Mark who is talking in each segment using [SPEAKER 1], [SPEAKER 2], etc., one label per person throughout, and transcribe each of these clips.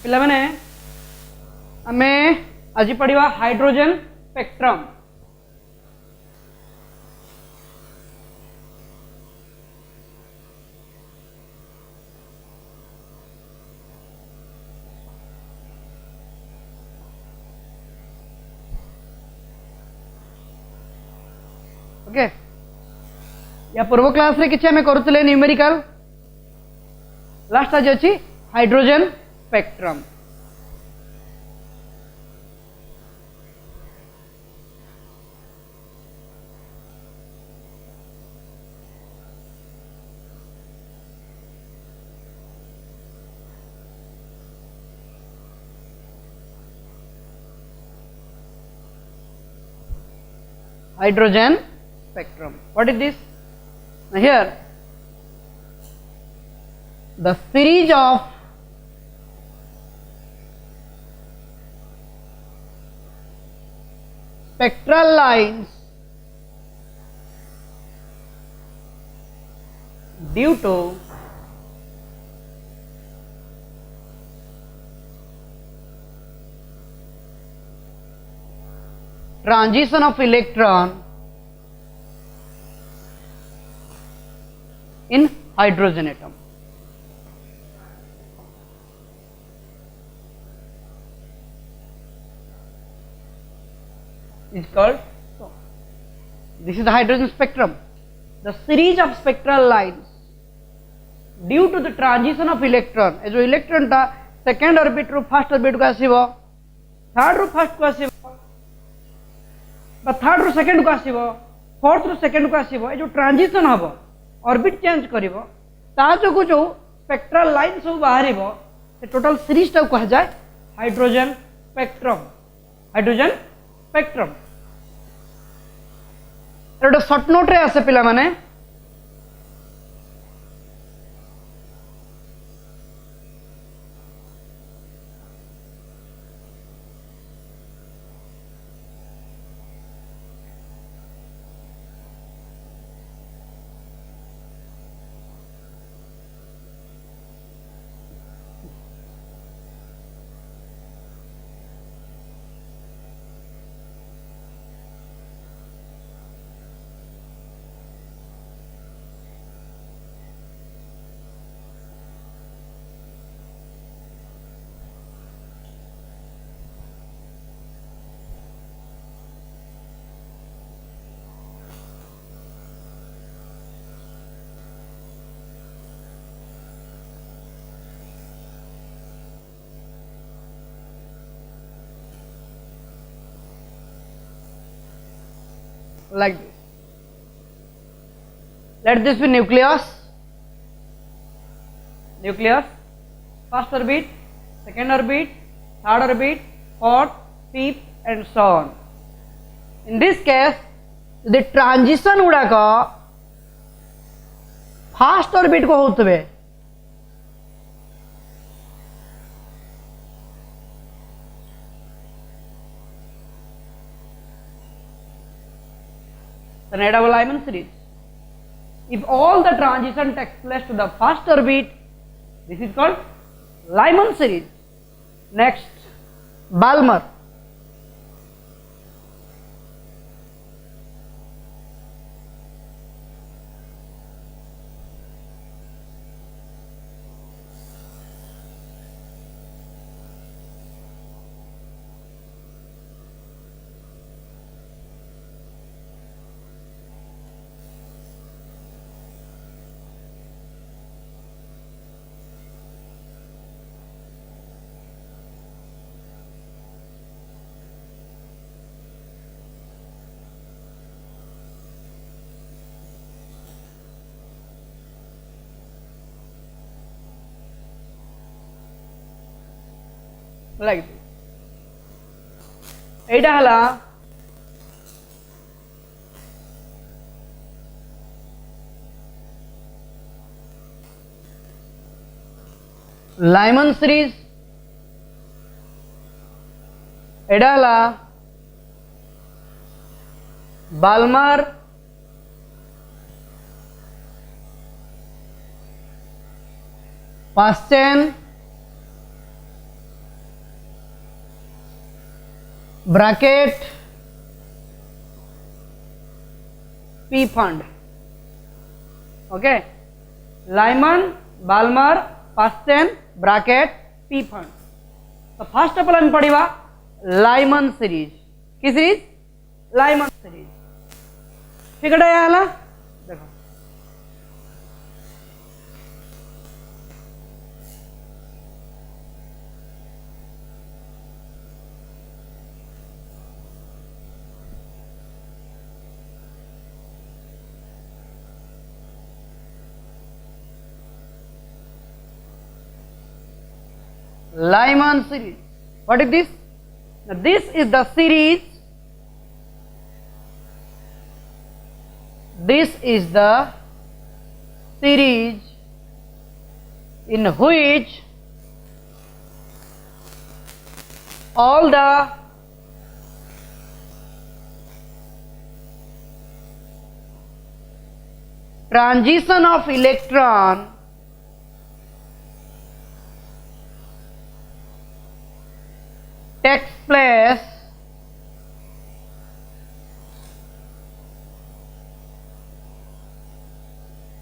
[SPEAKER 1] पिला माने आमे आज पढ़िवा हाइड्रोजन स्पेक्ट्रम। ओके, या पूर्व क्लास रे किछि हमें करूतले न्यूमेरिकल। लास्ट आज अछि hydrogen spectrum. Hydrogen spectrum. What is this? Now here, the series of spectral lines due to transition of electron in hydrogen atom. Is called, so this is the hydrogen spectrum. The series of spectral lines due to the transition of electron, जो electron टा second orbit रू first orbit को आसीबो, third रू first को आसीबो, third रू second को आसीबो, fourth रू second को आसीबो, ए जो ट्रांजिशन हबो ऑर्बिट चेंज करिवो ता जो जो स्पेक्ट्रल लाइन सब बाहरिबो से टोटल सीरीज टा कह जाय हाइड्रोजन स्पेक्ट्रम। हाइड्रोजन स्पेक्ट्रम एटा शॉर्ट नोट रे आसे पिला माने। Like this. Let this be nucleus. Nucleus, first orbit, second orbit, third orbit, fourth, fifth, and so on. In this case, the transition गुड़ाक first orbit को होतबे, then it have a Lyman series. If all the transition takes place to the first orbit, this is called Lyman series. Next, Balmer. Like this. एटा हला Lyman series, एटा हला Balmer, Paschen, bracket P fund. Okay, Lyman, Balmer, Paschen, bracket P fund. तो first of all हम पढ़ा Lyman series की series Lyman series ठीक है देखो Lyman series. What is this? Now this is the series. This is the series in which all the transition of electron takes place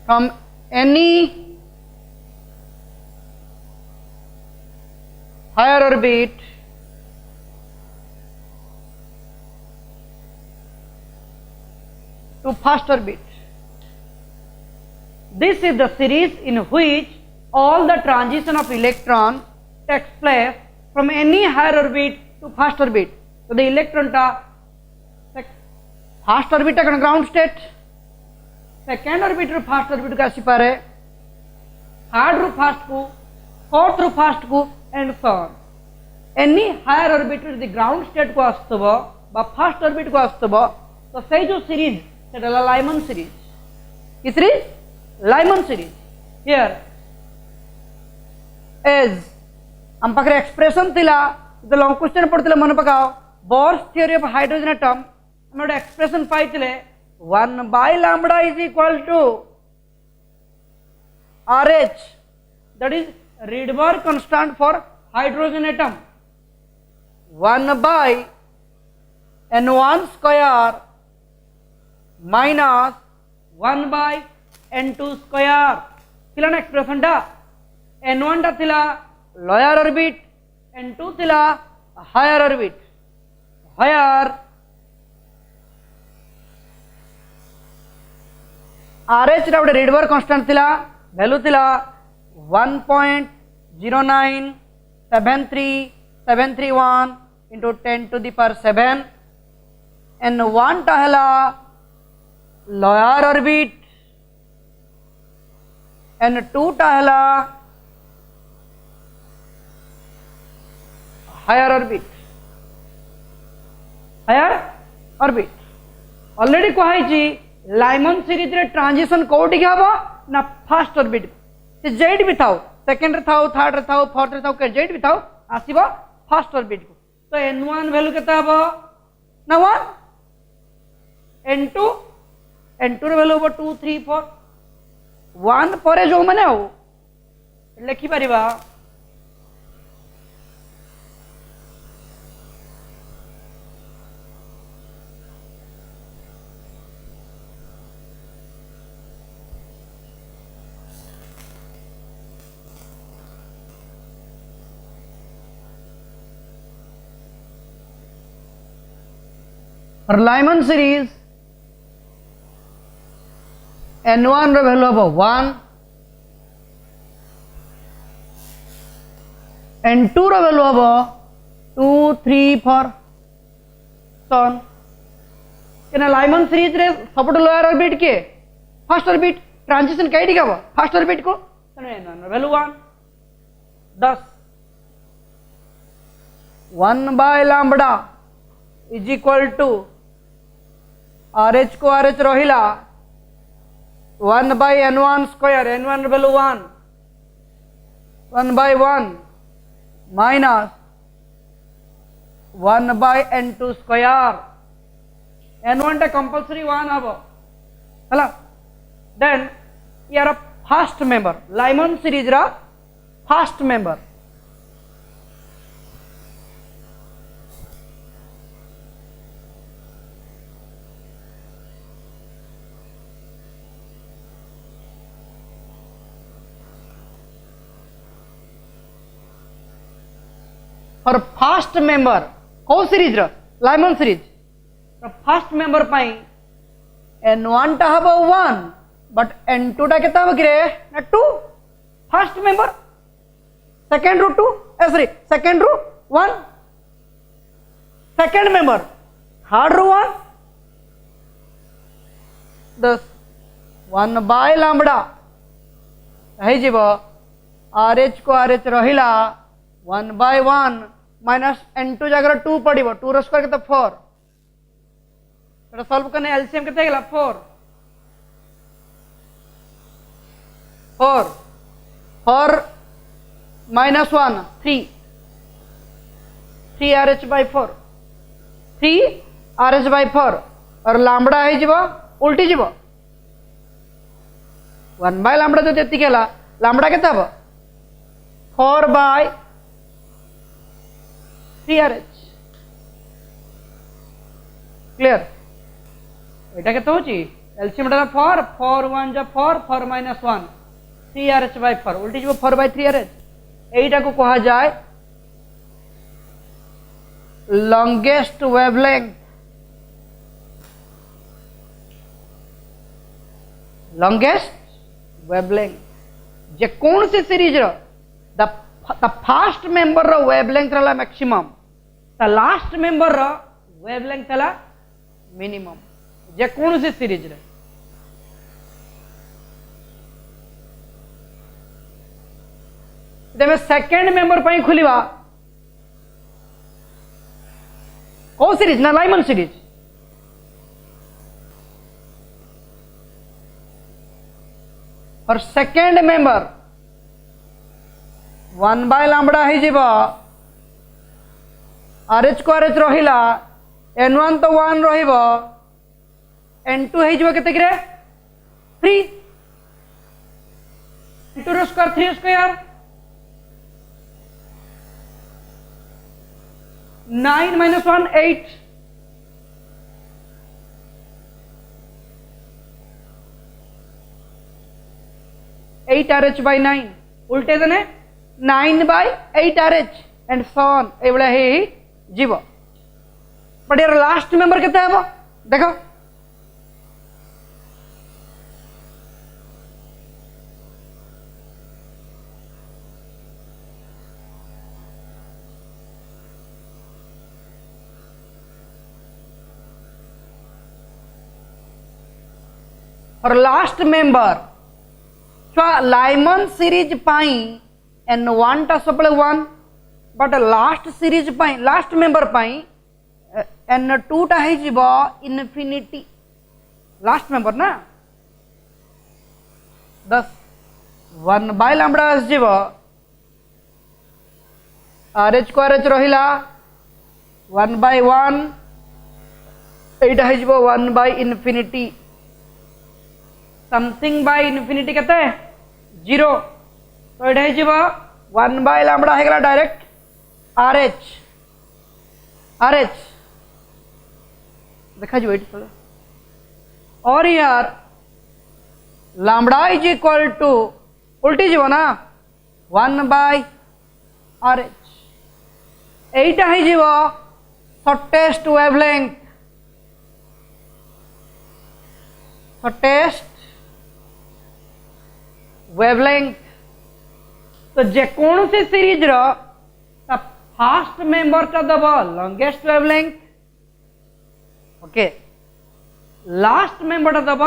[SPEAKER 1] from any higher orbit to first orbit. This is the series in which all the transition of electron takes place from any higher orbit to first orbit. So the electron ta first orbit ta ground state, second orbit ru first orbit ka asipare, third ru first ku, fourth ru first ku, and so on. Any higher orbit ru the ground state ku astabo ba first orbit ku astabo, so sei jo series seta la Lyman series. Ki series? Lyman series. Here as हम पाखे expression थिला तो long question पढ़ते मन पकाओ Bohr's theory of hydrogen atom हम गोटे expression पाइले 1/λ is equal to RH that is Rydberg constant for hydrogen atom 1/n1 square minus 1/n2 square थिला ना एक्सप्रेशन टा n1 टा थिला lower orbit n2 थिला higher orbit higher RH रा Rydberg कांस्टेंट थिला वैल्यू थिला 1.0973731 into 10 to the power 7 n1 टा हला lower orbit n2 टा हला higher orbit already कही Lyman series रे ट्रांजिशन कोड क्या हबो ना फर्स्ट ऑर्बिट से जेड भी थाओ सेकंड रे थाओ थर्ड रे थाओ फोर्थ रे थाओ के जेड भी थाओ आसीबो फर्स्ट ऑर्बिट को तो n1 वैल्यू केता हबो ना 1 n2 रे वैल्यू हबो 2 3 4 1 परे जो माने हो लिखि परिबा For Lyman series n1 रो वैल्यू हबो 1 n2 रो वैल्यू हबो 2 3 4 ton केना Lyman series रे सबट लोअर ऑर्बिट के फर्स्ट ऑर्बिट ट्रांजिशन कैडी का फर्स्ट ऑर्बिट को तने n1 रो value 1 10 1/λ is equal to RH को RH रहिला 1/n1 square n1 value 1 1/1 minus 1/n2 square n1 टा कंपल्सरी 1 हबो हला देन यार फर्स्ट मेंबर Lyman सीरीज रा first member for fast member को सीरीज रो लाइमन सीरीज फास्ट मेंबर पाई n1 टा हबो 1 बट n2 टा केता हबो किरे ना 2 फास्ट मेंबर सेकंड रो 2 सॉरी सेकंड रो 1 सेकंड मेंबर थर्ड रो 1 दस 1 बाय लैम्बडा है जीव RH को RH रहिला 1 बाय 1 माइनस n2 जगह 2 पड़िबो 2 रो स्क्वायर के तो 4 एटा सॉल्व करने एलसीएम केते गेला 4 4 minus 1 3 3RH by 4 3RH by 4 और लैम्बडा है जीव उल्टी जीव 1 बाय लैम्बडा जो तेती गेला लैम्बडा केते हबो 4 बाय 3RH क्लियर एटा केते होची एलसीएम टा 4 4 1 जा 4 4 माइनस 1 3RH by 4 उल्टी जीव 4 बाय 3RH एटा को कहा जाए लॉन्गेस्ट वेवलेंथ लॉन्गेस्ट वेवलेंथ जे कौन सी सीरीज रो द फास्ट मेंबर रो वेवलेंथ रला मैक्सिमम द लास्ट मेंबर रो वेवलेंथ रला मिनिमम जे कौन सी सीरीज रे तेमे सेकंड मेंबर पई खुलिबा को सीरीज ना लाइमन सीरीज और सेकेंड मेंबर 1 बाय लैम्बडा है जीव RH को RH रहिला n1 तो 1 रहिबो n2 है जीव केते किरे 3 n2 row square 3 square 9 minus 1 8 8 RH by 9 उल्टे देने 9 by 8 RH and so on ए बड़ा है जीव बट यार लास्ट मेंबर कितना है वो देखो और लास्ट मेंबर लाइमन सीरीज पाई n1 टा सब 1 but last series pi last member पाई n2 टा है जीव इनफिनिटी लास्ट मेंबर ना 10 1 बाय लैम्बडा जीव RH को RH रहिला 1 बाय 1 एटा है जीव 1 by infinity something by infinity कहते हैं 0 तो एटा है जीव 1 बाय लैम्बडा है गला डायरेक्ट RH देखा जो एट और यार लैम्बडा इज इक्वल टू उल्टी जीव ना 1 बाय RH एटा है जीव शॉर्टेस्ट वेवलेंथ शॉर्टेस्ट वेवलेंथ तो जेकोन से सीरीज रो फास्ट मेंबर का दब longest wavelength okay last member का दब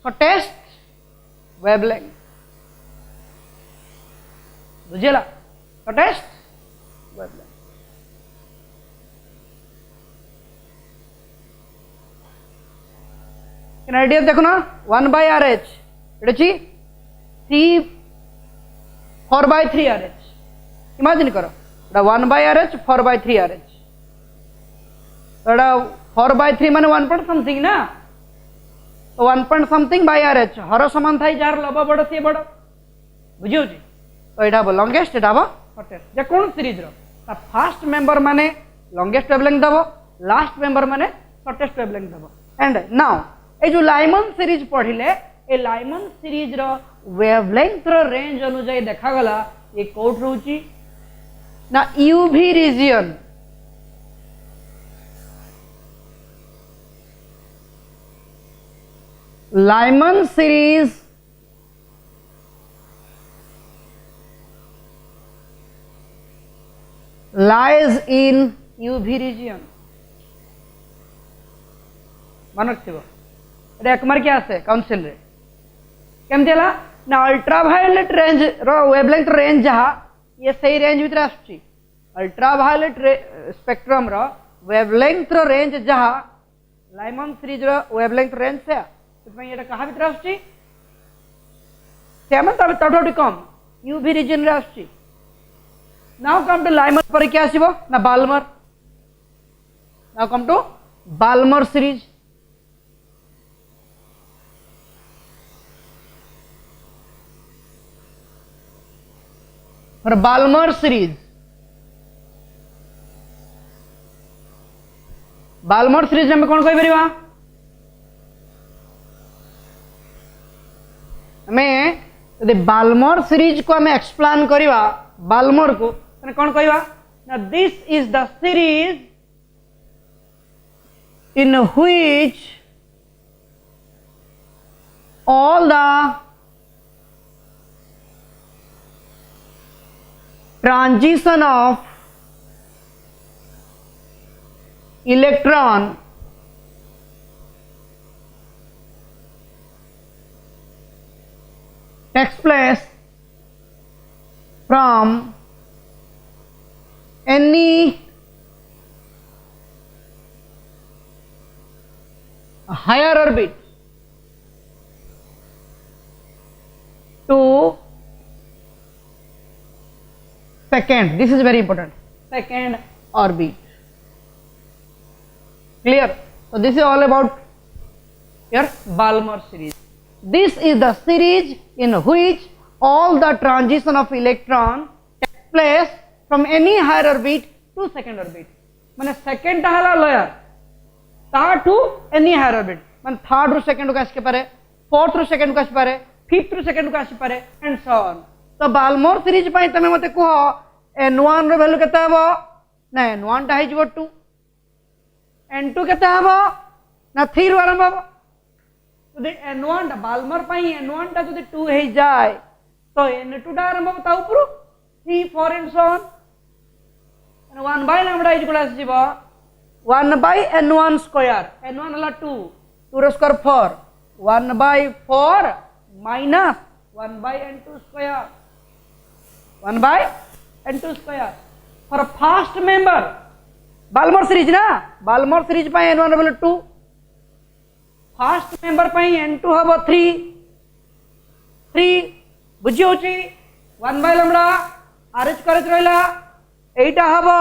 [SPEAKER 1] शॉर्टेस्ट वेवलेंथ बुझेला शॉर्टेस्ट वेवलेंथ इन आइडिया देखो ना 1 bye RH Etah 3 4 by 3 RH imagine करो 1 by RH 4 by 3 RH 4 by 3 माने 1 पॉइंट समथिंग ना तो 1 पॉइंट समथिंग by RH हर समान थाई जार लब बड़ सी बड़ बुझियो जी तो एटा लॉन्गेस्ट एटा शॉर्टेस्ट जे कोन सीरीज रो फास्ट मेंबर माने लॉन्गेस्ट वेवलेंथ दबो लास्ट मेंबर माने शॉर्टेस्ट वेवलेंथ दबो एंड नाउ ए जो लाइमन सीरीज पढ़िले ए लाइमन सीरीज रो वेवलेंथ रो रेंज अनुसार देखा गला ये कोट रहउची ना UV region Lyman series lies in UV region. मन रखिबो एटा एक मार क्या आसे काउंसिल रे केमति हला ना अल्ट्रावायलेट रेंज रो वेवलेंथ रेंज जहा ये सही रेंज भीतर आछी अल्ट्रावायलेट स्पेक्ट्रम रो वेवलेंथ रो रेंज जहा लाइमन सीरीज रो वेवलेंथ रेंज से ସେଥିପାଇଁ ଏଟା କାହା ଭିତରେ ଆସୁଛି ସେମାନ ତାଠୁ କମ ୟୁଭି ରିଜନ ରେ ଆସୁଛି ନାଉ କମ୍ ଟୁ ଲାଇମର ପରେ କି ଆସିବ ନା ବାଲମର ନାଉ କମ୍ ଟୁ ବାଲମର ସିରିଜ और बाल्मर सीरीज में कौन कही परिवा हमें यदि बाल्मर सीरीज को हमें एक्सप्लेन करिवा बाल्मर को तने कौन कहिवा ना this is the series in which all the transition of electron takes place from any higher orbit to second. This is very important. Second orbit. Clear? So this is all about your Balmer series. This is the series in which all the transition of electron takes place from any higher orbit to second orbit. माने second टा हला lower, third to any higher orbit. माने third रू second को आसी पारे, fourth रू second को आसी पारे, fifth रू second को आसी पारे, and so on. तो बाल्मोर सीरीज पाई तमे मते कहो n1 रो वैल्यू केते हबो ना n1 टा हे जिवो 2 n2 केते हबो ना 3 रो आरंभ हबो तो दे n1 टा बाल्मर पाई n1 टा जदि 2 हे जाय तो n2 टा आरंभ हबो ता ऊपर 3 4 and so on and 1 by lambda is equal to 1 by n1 square n1 हला 2 रो square 4 1 by 4 minus 1 by n2 square 1 by n2 square for a first member Balmer series ना बाल्मर सीरीज पाई n1 रो value 2 first member पाई n2 हबो 3 बुझी होची 1 by lambda RH करच रहला एटा हबो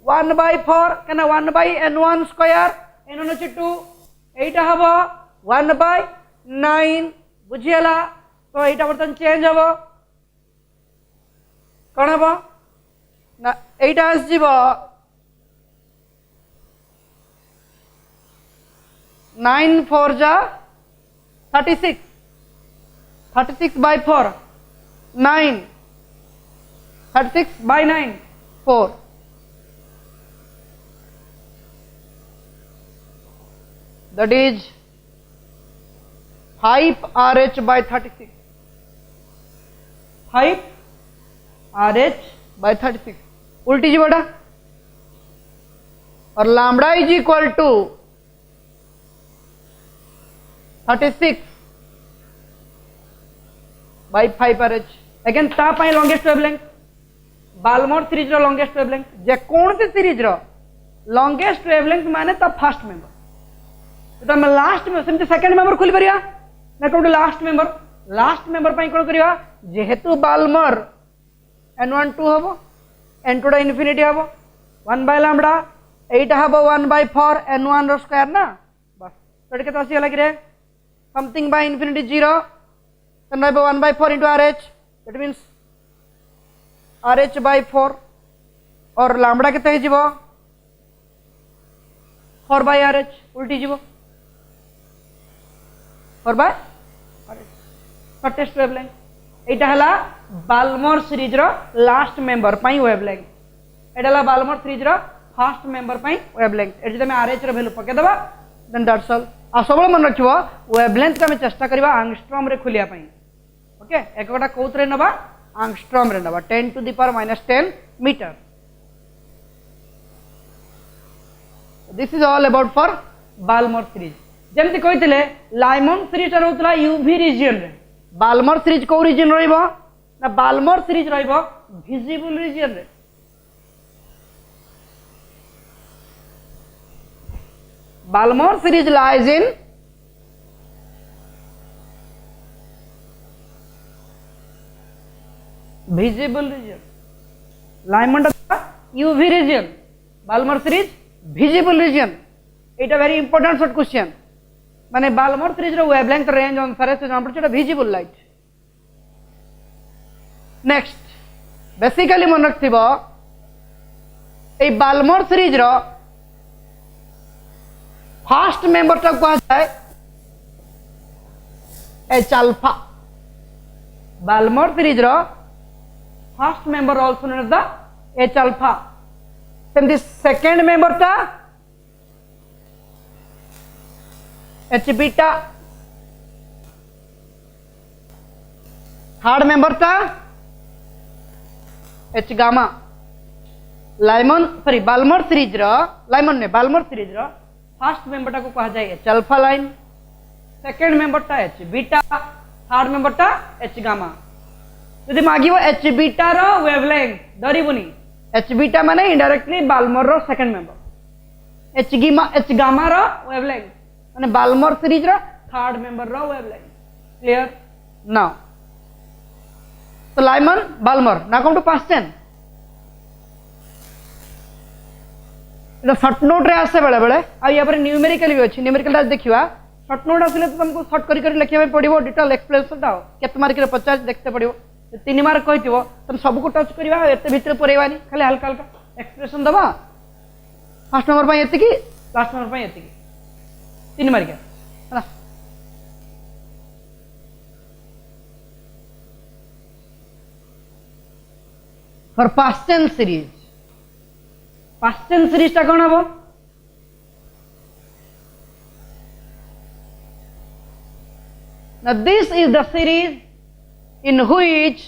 [SPEAKER 1] 1 by 4 कना 1 by n1 स्क्वायर n1 होची 2 एटा हबो 1 by 9 बुझियला तो एटा बर्तन चेंज हबो कौन हबो ना एटा आस जीवो 9 4 जा 36 by 4 9 36 by 9 4 that is 5 RH by 36 5 RH by 36 उल्टी जी बड़ा और lambda is equal to 36 by 5 RH again ता पाई लॉन्गेस्ट वेवलेंथ बाल्मर सीरीज रो लॉन्गेस्ट वेवलेंथ जे कौन सी सीरीज रो लॉन्गेस्ट वेवलेंथ माने ता फर्स्ट मेंबर तो मैं लास्ट में सेमते सेकंड मेंबर खोली परिया ना कोड लास्ट मेंबर पाई कोन करिया जेहेतु बाल्मर n1 2 हबो n2 टा इन्फिनिटी हबो 1 by लैम्डा 8 हबो 1 by 4 n1 रो स्क्वायर ना बस तो केते आसी हला कि रे something by infinity 0 then by 1 by 4 into RH that means RH by 4 और लैम्डा केते हे जीवो 4 by RH उल्टी जीवो 4 by RH शॉर्टेस्ट वेवलेंथ एटा हला बाल्मर सीरीज रो लास्ट मेंबर पाई वेवलेंथ एटा बाल्मर सीरीज रो फर्स्ट मेंबर पई वेवलेंथ एटी तमे आरएच रो value पके दबा देन दैट्स ऑल आ सबले मन रखिबो वेवलेंथ का हम चेष्टा करबा एंगस्ट्रॉम रे खोलिया पई ओके एकटा कोथरे नबा एंगस्ट्रॉम रे नबा 10 to the power -10 metre this is all about for Balmer series जेमति कहितले लाइमन सीरीज रहउतला यूवी रीजन रे बाल्मर सीरीज को रीजन रहइबो ना बाल्मर सीरीज रहइबो विजिबल रीजन रे Balmer series lies in visible region. Lyman UV region. Balmer series visible region. It a very important short question. माने Balmer series रो wavelength range अनुसार से जहाँ पर visible light. Next, basically मन रखिबो ए Balmer series रो फर्स्ट मेंबर तक कहा जाए एच अल्फा बाल्मर सीरीज रो first member also known as the H alpha सेमती सेकंड मेंबर ता एच बीटा थर्ड मेंबर ता H gamma Lyman sorry Balmer series रो लाइमन ने बाल्मर सीरीज रो फर्स्ट मेंबर को कहा जाए H alpha line second member टा एच बीटा थर्ड मेंबर टा एच गामा यदि मागिबो एच बीटा रो वेवलेंथ डरिबुनी एच बीटा माने इनडायरेक्टली बाल्मर रो सेकंड मेंबर एच गामा रो वेवलेंथ माने बाल्मर सीरीज रो थर्ड मेंबर रो वेवलेंथ क्लियर नाउ तो लाइमन बाल्मर ना come to past tense short note रे आसे बेले बेले आ या पर न्यूमेरिकल भी अछि न्यूमेरिकल देखिवा शॉर्ट नोट आसिले तो तुमको शॉर्ट करी करी लिखिबा पड़िबो डिटेल एक्सप्लेनेशन दाओ केत मार्क रे 50 देखते पड़िबो 3 मार्क कहितिबो तुम सब को टच करबा एते भीतर परेबानी खाली हल्का हल्का एक्सप्रेशन दबा फर्स्ट नंबर पई एते की लास्ट नंबर पई एते की 3 मार्क हला for past tense series past tense series टा कौन हबो now this is the series in which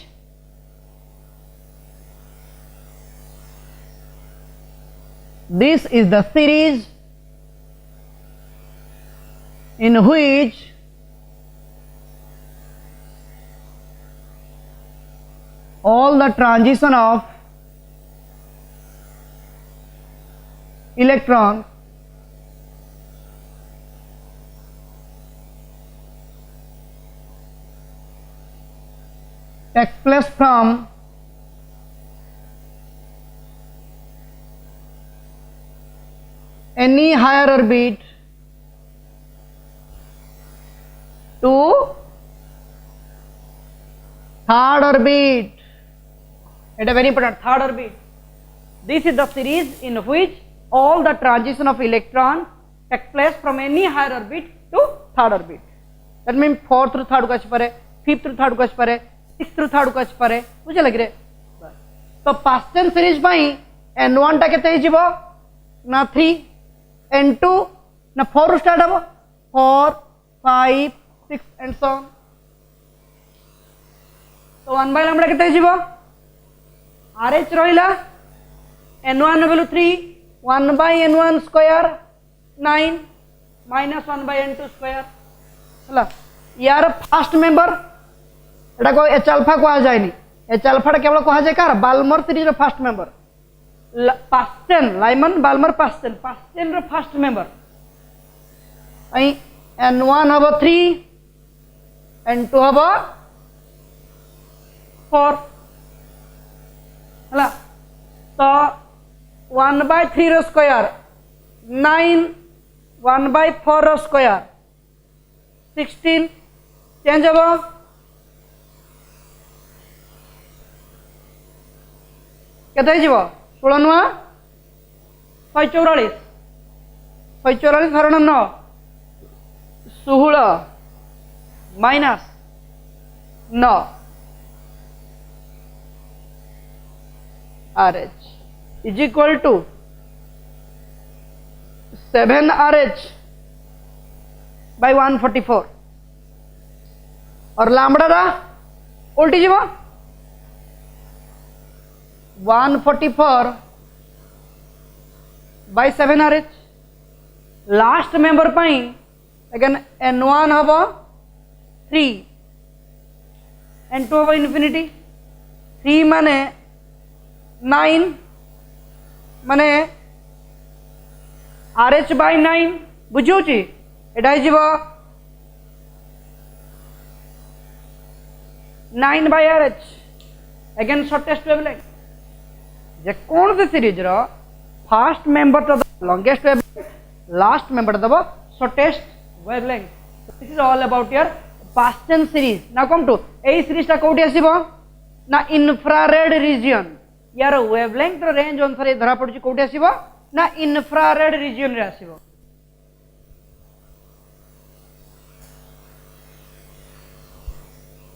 [SPEAKER 1] all the transition of electron takes place from any higher orbit to third orbit. It is very important. Third orbit. This is the series in which all the transition of electron take place from any higher orbit to third orbit. That means fourth through third को अच्छी परे, fifth through third को अच्छी परे, sixth through third को अच्छी परे, मुझे लग रहे। तो past tense series में N1 टा कितने ही जीवो ना 3, N2 ना 4 स्टार्ट हो 4, 5, 6 and so on. तो 1 by लंबड़ा कितने ही जीवो RH रोइला N1 value 3 1 by n1 square 9 minus 1 by n2 square हला यार फर्स्ट मेंबर एटा को एच अल्फा को आ जायनी एच अल्फा टा केवल को आ जाय कार बाल्मर सीरीज रो फर्स्ट मेंबर पास्टेन लाइमन बाल्मर पास्टेन रो फर्स्ट मेंबर आई n1 हबो 3 n2 हबो 4 हला तो 1 by 3 रो स्क्वायर 9 1 by 4 रो स्क्वायर 16 चेंज हबो केते जीवो 16 नुआ 144 144 हरण 9 16 minus 9 RH is equal to 7RH by 144 और लैम्बडा रा उल्टी जीव 144 बाय 7RH लास्ट मेंबर पाई अगेन n1 हम 3 n2 हम इनफिनिटी 3 माने 9 माने RH बाय 9 बुझी एटा जीव 9 by RH again shortest wavelength जे कौन से सीरीज रो फर्स्ट मेंबर तो लॉन्गेस्ट वेवलेंथ लास्ट मेंबर दबो shortest wavelength this is all about your Paschen series ना कम टू ए सीरीज ता कोठी आसीबो ना इंफ्रारेड रीजन यार वेवलेंथ रो रेंज अनुसार धरा पडुची कोठी आसीबो ना इंफ्रारेड रीजन रे आसीबो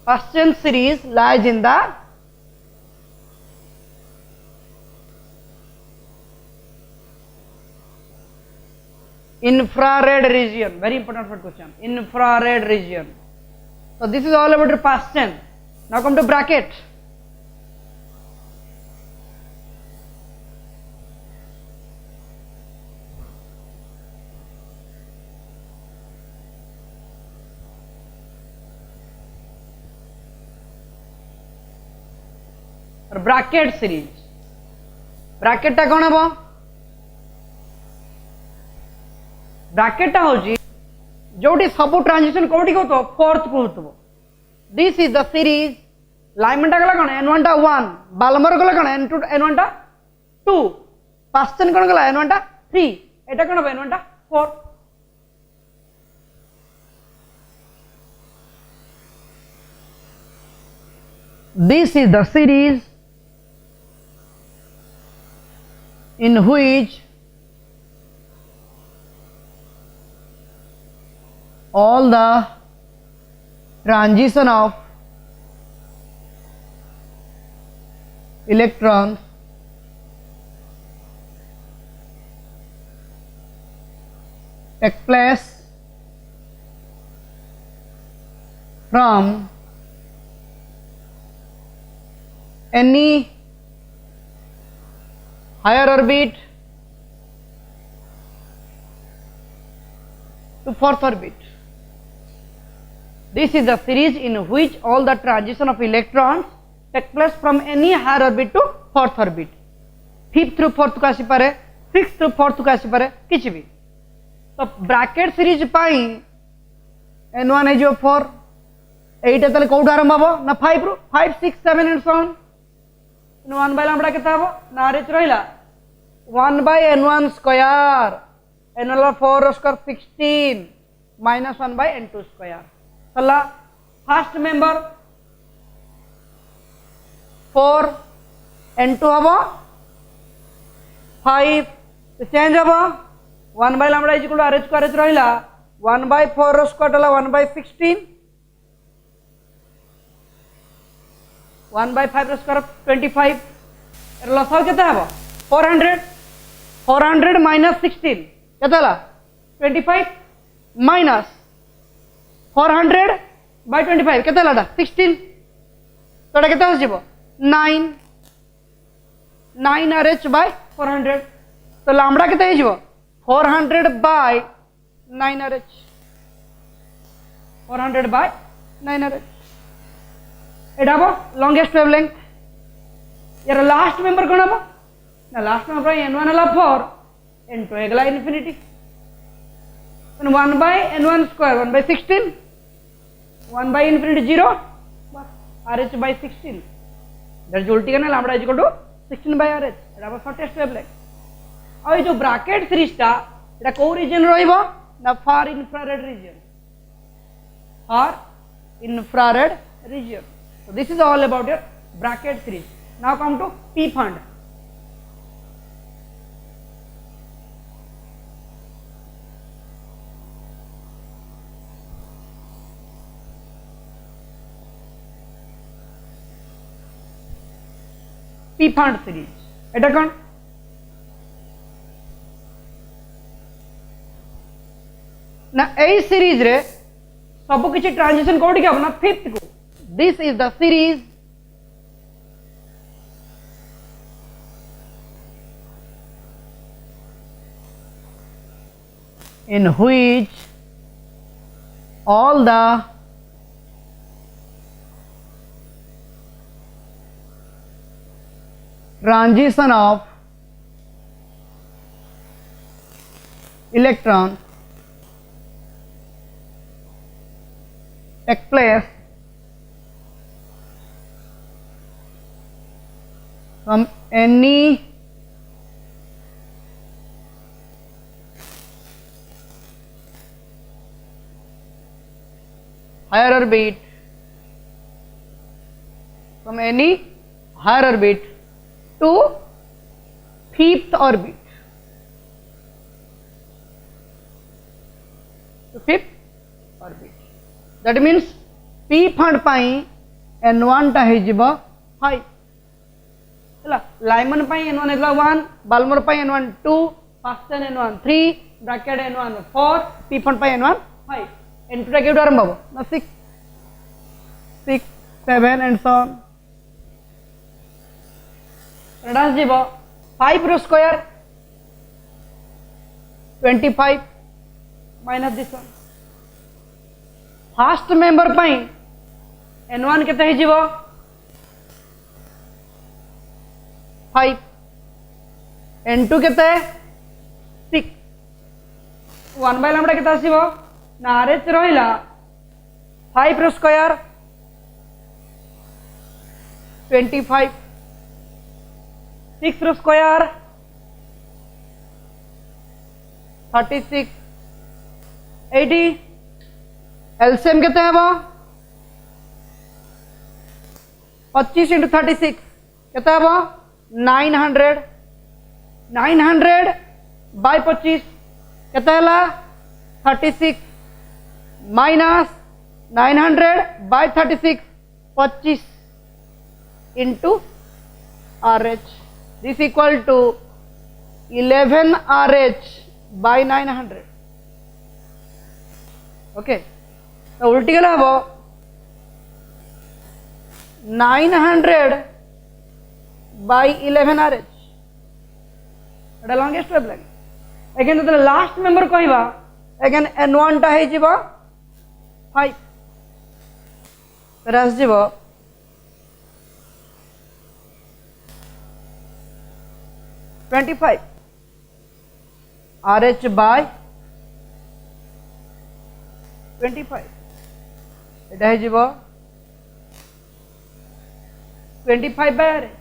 [SPEAKER 1] Paschen series lies in the infrared region, very important for question, infrared region. So this is all about your past tense. Now come to bracket. और bracket series. bracket टा कौन है ब्रैकेट होची जोटी सब transition कोठी को तो फोर्थ को होतबो this is the series Lyman टा गला कोन n1 टा 1 बालमर गला कोन n2 n1 टा 2 पास्टन कोन गला n1 टा 3 एटा कोन n1 टा 4 this is the series in which all the transition of electrons take place from any higher orbit to fourth orbit. This is the series in which all the transition of electrons take place from any higher orbit to fourth orbit. Fifth through fourth को आसी पारे, sixth through fourth को आसी पारे, किसी भी. तो bracket series पाई n1 है जो 4, 8 है तले कोड आरंभ हो ना 5 रू 5, 6, 7 and so on. n1 by लंबड़ा कितना हो ना RH रहिला 1 by n1 square n1 4 square 16 minus 1 by n2 square. चला फर्स्ट मेंबर 4 n2 हम 5 चेंज हम 1 by lambda is equal to RH को RH रहिला 1 by 4 स्क्वायर टला 1 by 16 1 by 5 स्क्वायर 25 एरो लसाव केते हबो 400 minus 16 केते हला 25 minus 400 by 25 केते हला 16 तोडा केते आसीबो 9 RH by 400 तो लैम्बडा केते हिजबो 400 by 9 RH 400 by 9 RH एटा हबो लॉन्गेस्ट वेवलेंथ यार लास्ट मेंबर कोन हबो ना लास्ट मेंबर n1 हला 4 n2 हेगला infinity 1 by n1 square 1 by 16 1 by infinity 0 RH by 16 that उल्टी करना lambda is equal to 16 by RH एटा हबो शॉर्टेस्ट वेवलेंथ और जो ब्रैकेट सीरीज ता एटा को रीजन रहइबो ना far infrared region far infrared region. So this is all about your bracket series. Now come to P fund. P fund series. Eta kon ना ए series रे सब किसी ट्रांजिशन कोड क्या ना फिफ्थ को this is the series in which all the transition of electron take place from any higher orbit to fifth orbit. That means P fund pi N1 टा हेजिबो 5 हला Lyman पाई N1 हेला 1 Balmer पाई N1 2 Paschen N1 3 bracket N1 4 P fund पाई N1 5 N2 टा केउड आरंभ हो ना 6 7 and so on रडास जीवो 5 रो square 25 minus this one first member पाई N1 केते हे जीवो 5 N2 केते 6 1 बाय लैम्डा केते आसीबो ना RH रहिला 5 रो स्क्वायर 25 6 रो स्क्वायर 36 80 एलसीएम केते हेबो 25 into 36 केते हेबो 900 900 by 25 केते हला 36 minus 900 by 36 25 into RH this equal to 11 RH by 900 okay तो उल्टी गला वो 900 by 11 RH Etah longest wavelength again तो लास्ट मेंबर कहबा अगेन N1 टा हे जीवो 5 रस जीवो 25 RH by 25 এটা হয়ে যাব 25 by RH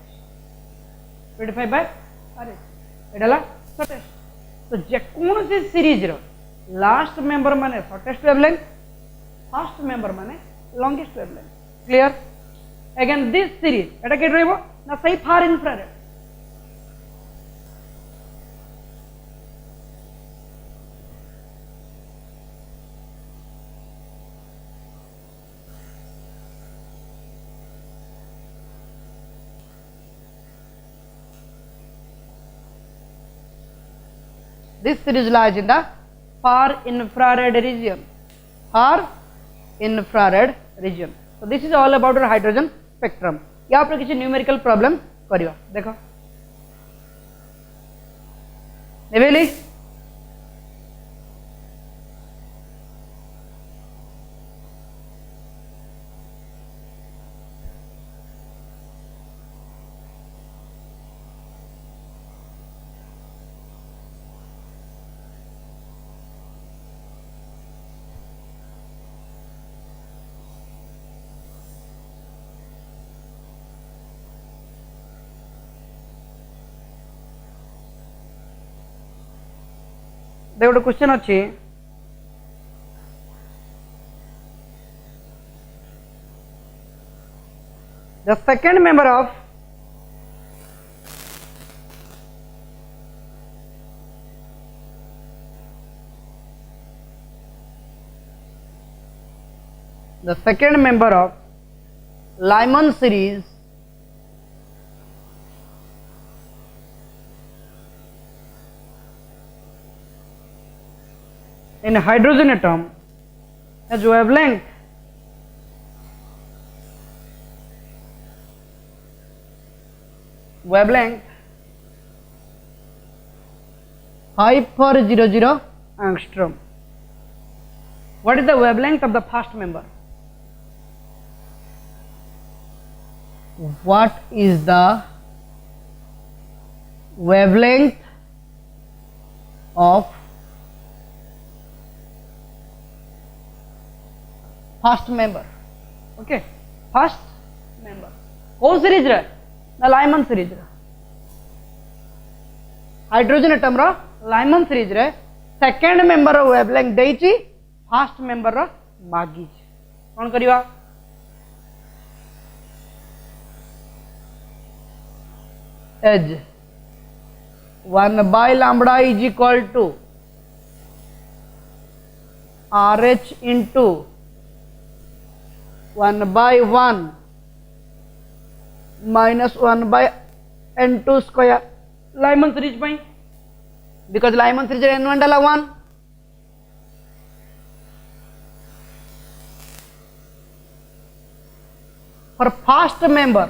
[SPEAKER 1] 25 by RH এটা হল শর্টেস্ট তো যে কোনসি সিরিজ র লাস্ট মেম্বার মানে শর্টেস্ট ওয়েভলেंथ ফার্স্ট মেম্বার মানে longest wavelength clear again this series এটা কি রইব না সেই far infrared This series lies in the far infrared region. Far infrared region. So this is all about your hydrogen spectrum. यहाँ पर किसी numerical problem करियो देखो नेवेली देखो गोटे क्वेश्चन अच्छी the second member of Lyman series in a hydrogen atom has wavelength wavelength 5400 angstrom. What is the wavelength of the first member? What is the wavelength of first member? Okay, first member कौ series रे ना Lyman series रे hydrogen atom रो Lyman series रे second member रो wavelength देइची first member रो मागी कोन करिवा as 1 by lambda is equal to RH into 1 by 1 minus 1 by n2 square Lyman series by because Lyman series is n1 dala 1 for first member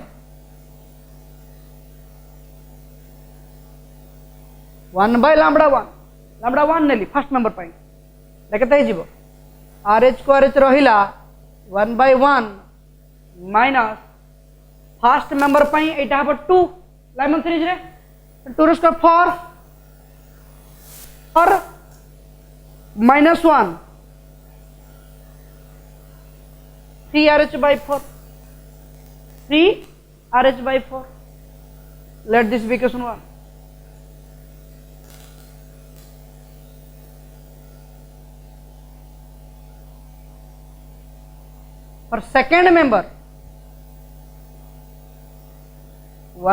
[SPEAKER 1] 1 by lambda 1 नेली first member पाई लेके जीव RH को RH रहिला 1 by 1 minus first member पाई एटा हबो 2 Lyman series रे 2 रो स्क्वायर 4 और minus 1 3RH by 4 3RH by 4 let this be equation 1. For second member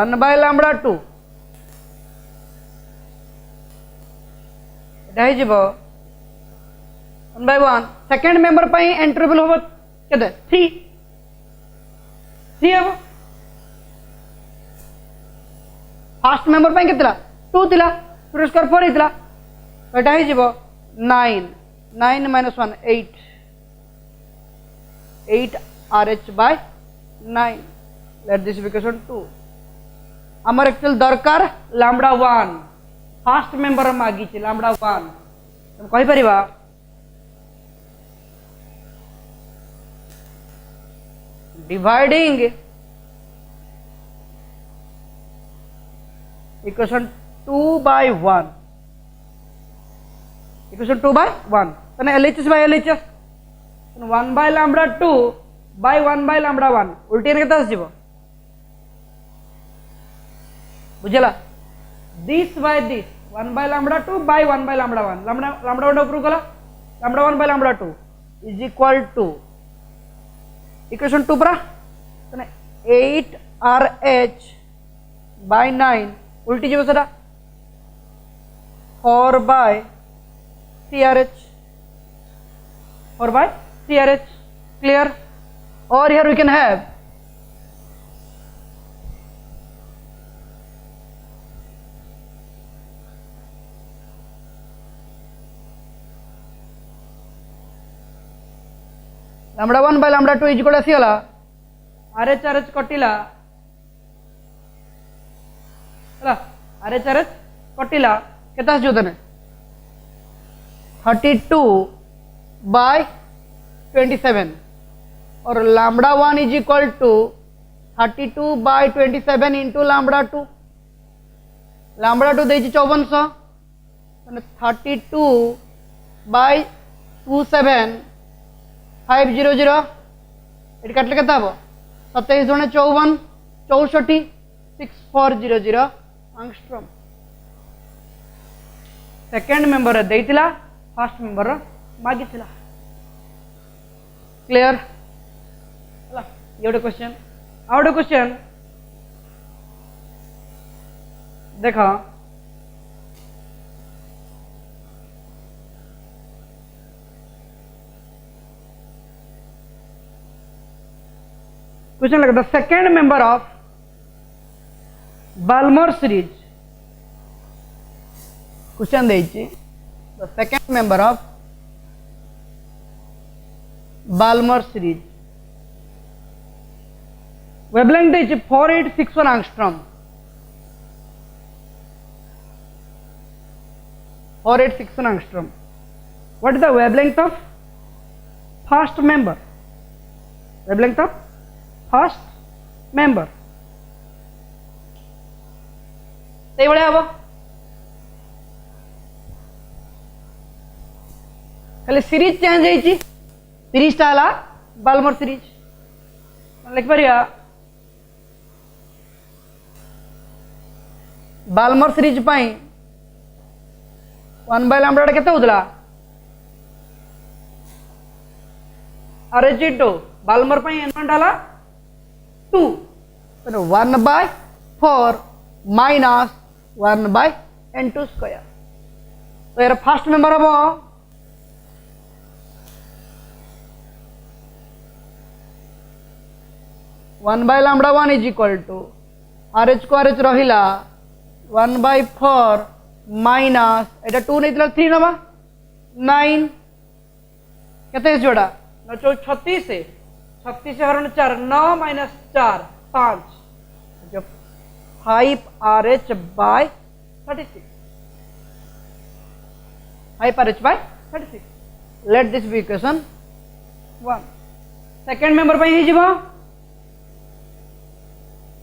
[SPEAKER 1] 1 by lambda 2 এটা হয়ে যাব 1 by 1 second member pi interval होबो केते 3 होबो फर्स्ट मेंबर पाई केतला 2 थिला 2 स्क्वायर 4 हितला एटा हई जीवो 9 9 minus 1 8 8 RH by 9 let this be equation 2 आमर एक्चुअल दरकार लैम्बडा 1 फर्स्ट मेंबर मागी छि लैम्बडा 1 हम कहि परिबा dividing equation 2 by 1 equation 2 by 1 तने LHS by LHS 1 by lambda 2 by 1 by lambda 1 उल्टी ने केता आसीबो बुझला this by this 1 by lambda 2 by 1 by lambda 1 lambda 1 ऊपर गला lambda 1 by lambda 2 is equal to equation 2 परा तने 8 RH by 9 उल्टी जीवो सेटा 4 by 3RH 4 by 3RH clear or here we can have lambda 1 by lambda 2 is equal to आसीगला RH RH कटिला हला RH RH कटिला केता आसी जोतने 32 by 27 और lambda 1 is equal to 32 by 27 into lambda 2 lambda 2 देछि 5400 32 by 27 500 eight काटले केता हबो 27 जने 54 64 6400 angstrom second member देइतिला first member मागितिला क्लियर हला ये गोटे क्वेश्चन आ गोटे क्वेश्चन देखा क्वेश्चन लगा the second member of Balmer series question देइछि the second member of Balmer series wavelength is 4861 angstrom 4861 angstrom. What is the wavelength of first member? Wavelength of first member से भाया हम खाली series change होती series टाला Balmer series लिख पारिया Balmer series पाई 1 by lambda केते होतला RH to Balmer pi n1 टाला 2 तो 1 by 4 minus 1 by n2 square तो यार फर्स्ट मेंबर हम 1 by lambda 1 is equal to RH को RH रहिला 1 by 4 minus एटा 2 नहीं 3 नबा 9 केते जोड़ा न 36 से हरण 4 9 minus 4 5 जो 5 RH by 36 5 RH by 36 let this be equation 1 second member पे ही जीवा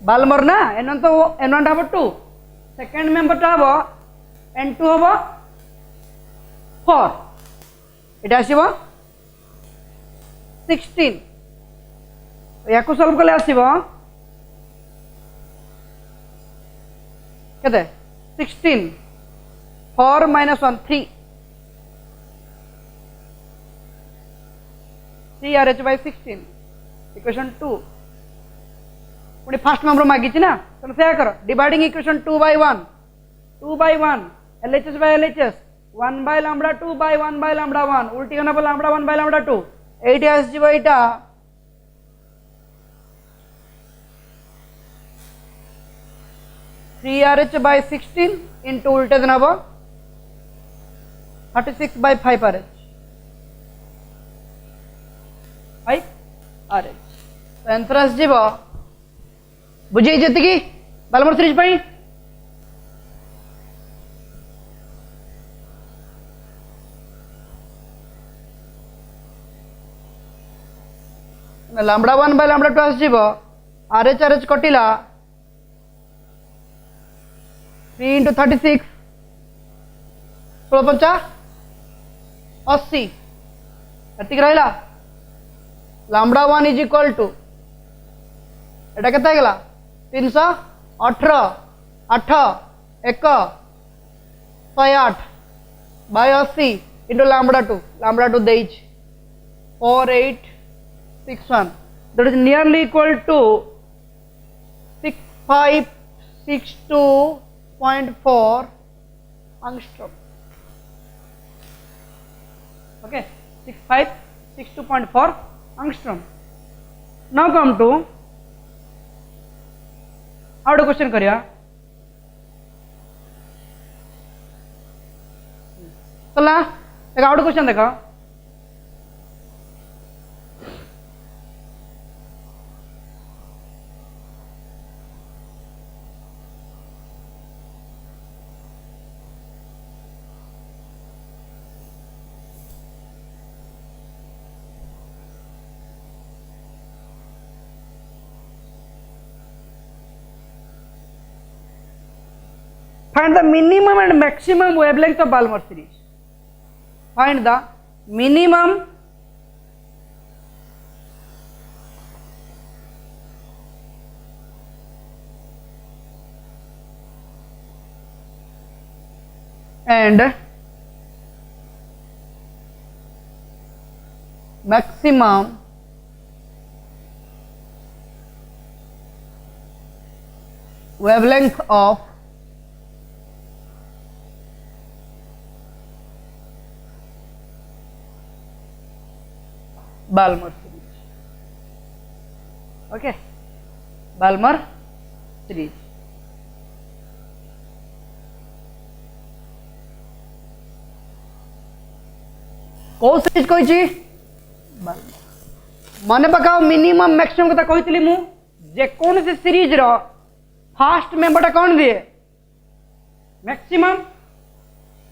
[SPEAKER 1] बाल्मर ना n1 तो n1 हम 2 सेकंड मेंबर टा हम n2 हम 4 इटा आसीबो 16 याको सॉल्व करले आसीबो केते 16 4 minus 1 3 3RH by 16 इक्वेशन 2 पुणी फर्स्ट मेंबर मागी ना तो से कर dividing equation 2 by 1 LHS by LHS 1 by lambda 2 by 1 by lambda 1 उल्टी होना पर lambda 1 by lambda 2 8 आसी जीवो एटा 3RH by 16 into उल्टे देना वो 36 by 5RH 5RH तो आंसर आसी जीवो बुझे जेती की बाल्मर सीरीज पाई lambda 1 by lambda 2 आसी जीवो RH कटिला 3 into 36 16 पंचा 80 एतिक रहिला lambda 1 is equal to एटा केते गेला 318 8 1 108 by 80 into lambda 2 देइछ 4861 that is nearly equal to 6562.4 angstrom okay 6562.4 angstrom now come to out question करिया चला एक आउट क्वेश्चन देखा Find the minimum and maximum wavelength of Balmer series. Find the minimum and maximum wavelength of Balmer series. Okay, Balmer series. कौन series कही Balmer. मन पकाओ minimum maximum कथा कही मु जेकोसी सीरीज रो फास्ट मेंबरटा कौन दिए मैक्सिमम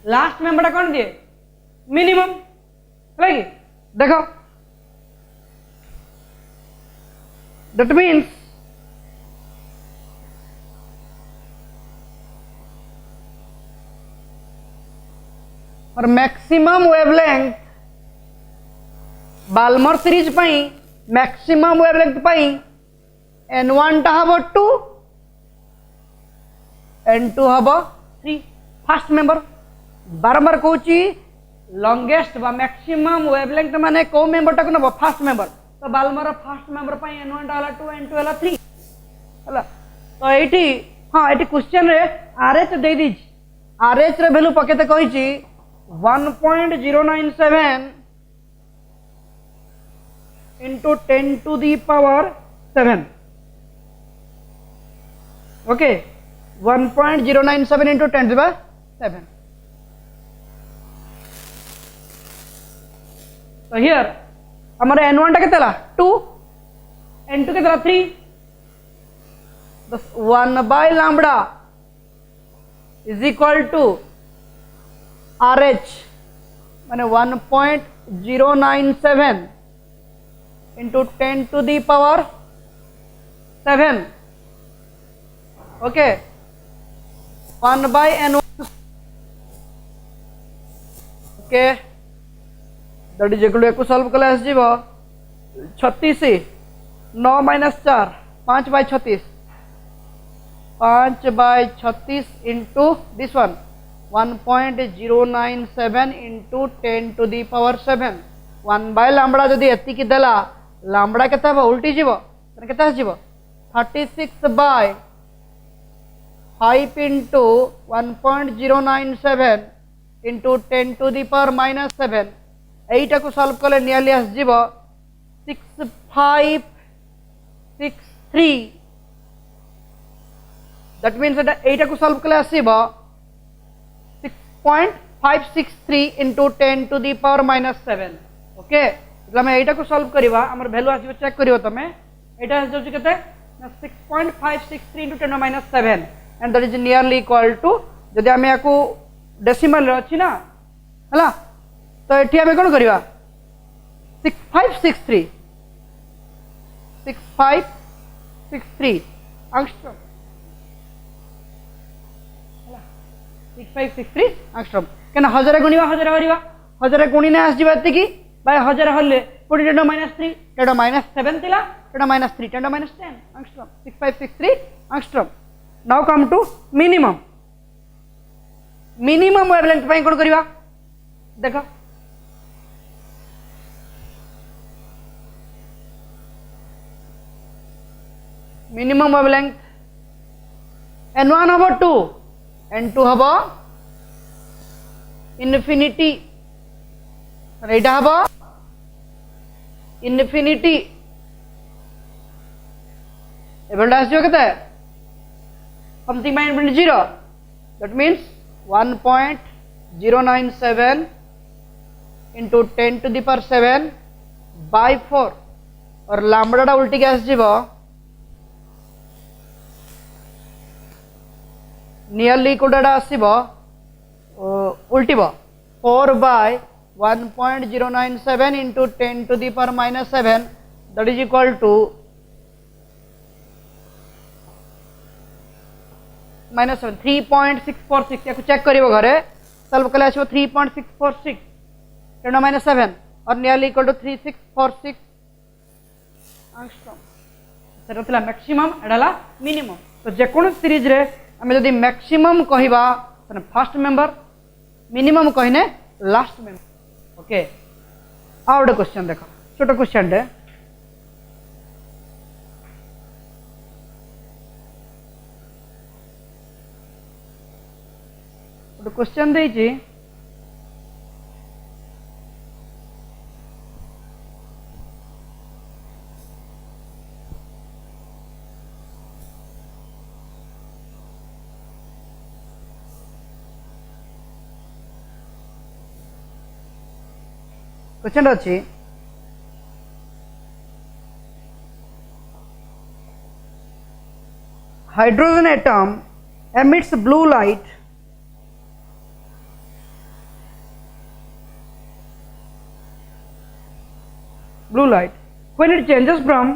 [SPEAKER 1] लास्ट मेंबरटा कौन दिए मिनिमम है कि देखो दैट मीन्स और मैक्सिमम वेवलेंथ बाल्मर सीरीज पाई मैक्सिमम वेवलेंथ पाई n1 टा हबो 2 n2 हबो 3 फास्ट मेंबर बारंबार कहूची लॉन्गेस्ट बा मैक्सिमम वेवलेंथ माने को मेंबर टाको नबो फास्ट मेंबर तो बाल्मर फास्ट मेंबर पाई n1 टा हला 2 n2 हला 3 हला तो एठी हां एठी क्वेश्चन रे आरएच दे दीज आरएच रे value पकेते कहिची 1.097 into 10 to the power 7 okay 1.097 into 10 to the power 7 so here हमारे n1 टा कितना 2 n2 कितना 3 तो 1 by lambda is equal to RH माने 1.097 into 10 to the power 7 okay 1 by n1 okay that is equal to solve कले आस जीवो 36 9 minus 4 5 by 36 5 by 36 into this one 1.097 into 10 to the power 7 1 by lambda जदि एति की देला lambda केता हो उल्टी जीवो तने केता जीवो 36 by 5 into 1.097 into 10 to the power minus 7 एटा को सॉल्व करले नियरली आस जीवो 6563 दैट मींस एटा को सॉल्व करले आसीबो 6.563 into 10 to the power minus 7 okay એટલે અમે એટા કો સોલ્વ કરીવા हमर वैल्यू आसीबो चेक करियो तमे एटा आसी जाउची केते 6.563 into 10 minus 7 and that is nearly equal to जदि आमे याकू डेसिमल रे अछि ना हला तो एठी आमे कोन करिवा 6563 6563 angstrom 6563 angstrom केना 1000 गुणिवा 1000 हरिवा 1000 गुणिने आस जीवा एतिकी बाय 1000 हल्ले 40 10 minus 3 10 minus 7 थिला 10 minus 3 10 minus 10 angstrom 6563 angstrom now come to minimum wavelength पई कोन करिवा देखो minimum wavelength n1 हबो 2 n2 हबो infinity एटा हबो infinity एबेल्टा आसियो केते something by infinity 0 that means 1.097 into 10 to the power 7 by 4 और लैम्बडा टा उल्टी के आस जीवो nearly कोडाटा आसीबो उल्टीबो 4 by 1.097 into 10 to the power minus 7 that is equal to minus 7 3.646 याको चेक करिवो घरे सॉल्व कले आछो 3.646 10 minus 7 और नियरली इक्वल टू 3646 angstrom सेटा थिला मैक्सिमम एडाला मिनिमम तो जे कोन सीरीज रे हमें जदि मैक्सिमम कहिबा तने फर्स्ट मेंबर मिनिमम कहिने लास्ट मेंबर ओके आ ओडे क्वेश्चन देखो छोटो क्वेश्चन दे ओडे क्वेश्चन देछि क्वेश्चन अच्छी hydrogen atom emits blue light when it changes from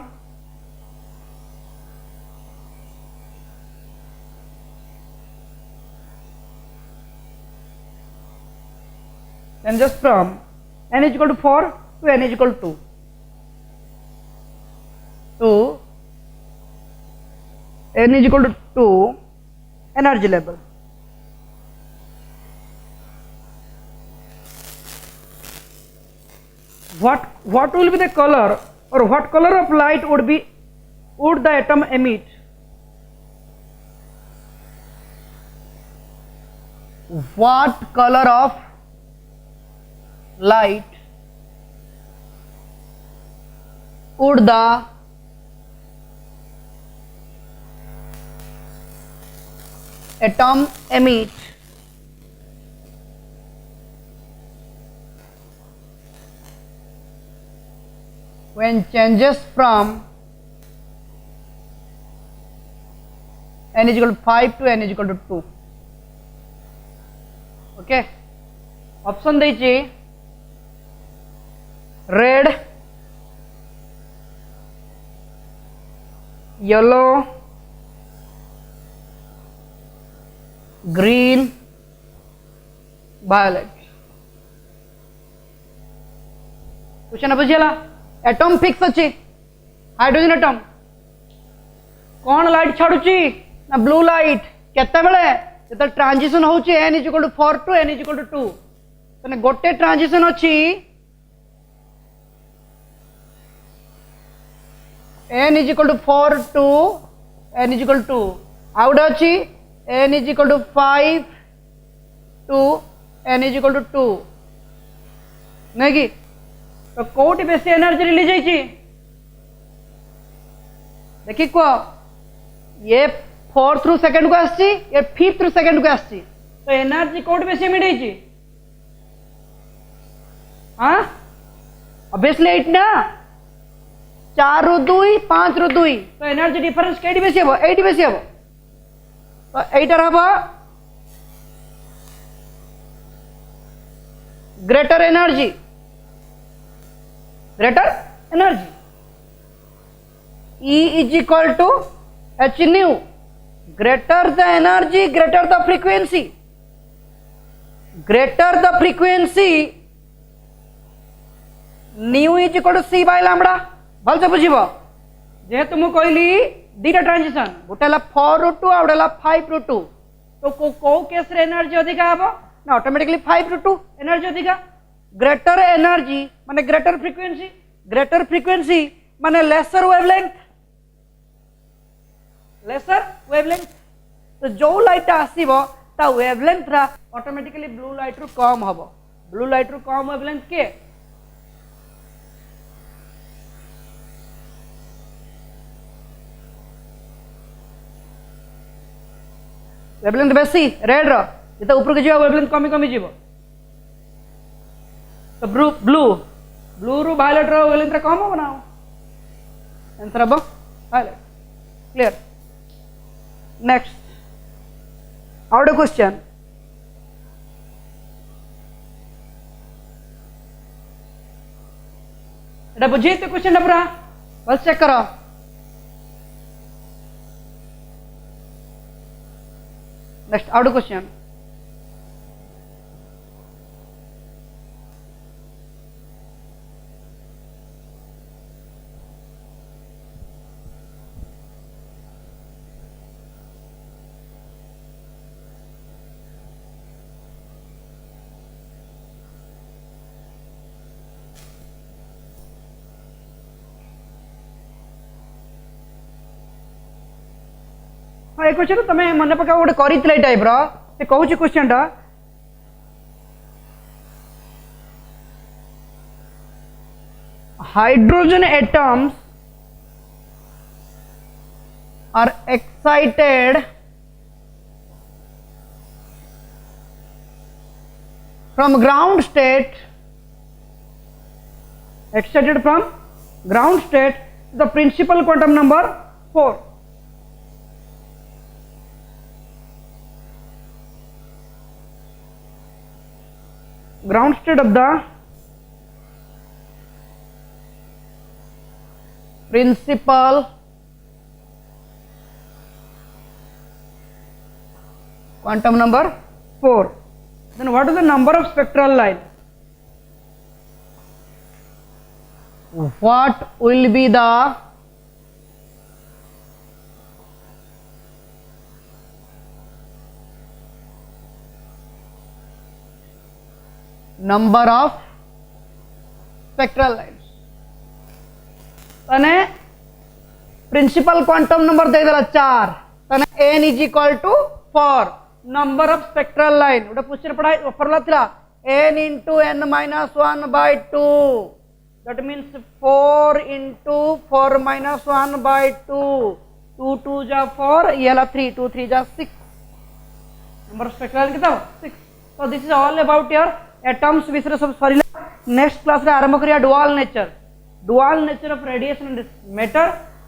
[SPEAKER 1] n is equal to 4 to n is equal to 2 to n is equal to 2 energy level. What will be the color, or what color of light would the atom emit? What color of light would the atom emit when changes from n is equal to 5 to n is equal to 2? Okay, option देइछि red, yellow, green, violet. Question बुझिला? Atom fix अच्छी hydrogen atom कौन light छाड़ुची ना blue light केते बेले जब transition होची n is equal to 4 to n is equal to 2 तने गोटे ट्रांजिशन अच्छी n is equal to 4 to n is equal to 2 out अच्छी n is equal to 5 to n is equal to 2 नहीं कि तो कोटी बेसी एनर्जी रिलीज होइछि देखि को ये 4th थ्रू सेकंड को आछि ये 5th थ्रू सेकंड को आछि तो एनर्जी कोटी बेसी मिड होइछि हां ऑब्वियसली 8 ना 4 रु 2 5 रु 2 तो एनर्जी डिफरेंस केडी बेसी हबो 8 बेसी हबो तो 8 हबो greater energy E is equal to h nu. Greater the energy, greater the frequency. Greater the frequency, nu is equal to c by lambda. भल से बुझिबो जेहेतु मु कहली दीटा ट्रांजिशन गोटे 4 ru 2 आउट 5 ru 2 तो को केस रे एनर्जी अधिका हबो ना ऑटोमेटिकली 5 ru 2 एनर्जी अधिका ग्रेटर एनर्जी माने ग्रेटर फ्रीक्वेंसी माने लेसर वेवलेंथ तो जो लाइट आसीबो ता वेवलेंथ रा ऑटोमेटिकली ब्लू लाइट रु कम हबो ब्लू लाइट रु कम वेवलेंथ के वेवलेंथ बेसी रेड रो जते ऊपर के जीवा वेवलेंथ कमी जीवो तो ब्लू रु वायलेट रो वेवलेंथ रा कम हो बनाओ आंसर अब violet clear next out question एटा बुझी तो क्वेश्चन पूरा बस चेक करो नेक्स्ट आउट क्वेश्चन हाँ ये क्वेश्चन तुम मन पका गोटे कर टाइप रे कहूँ क्वेश्चन टा hydrogen atoms are excited from ground state the principal quantum number 4 ground state of the principal quantum number 4. Then what is the number of spectral line? What will be the number of spectral lines? तने principal quantum number दे देला 4 तने n is equal to 4 number of spectral line Uda question पढ़ाई formula थिला n into n minus 1 by 2 that means 4 into 4 minus 1 by 2 2 2 जा 4 ये ला 3 2 3 जा 6 number of spectral line कितना 6. so this is all about your atoms विषय सब sorry next class रे आरंभ करिया dual nature of radiation and matter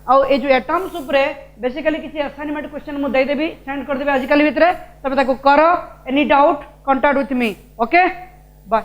[SPEAKER 1] आउ ए जो एटम्स उपरे बेसिकली किसी असाइनमेंट क्वेश्चन मु दे देबी सेंड कर देबी आजिकल भितरे तबे ताको करो any doubt contact with me okay bye.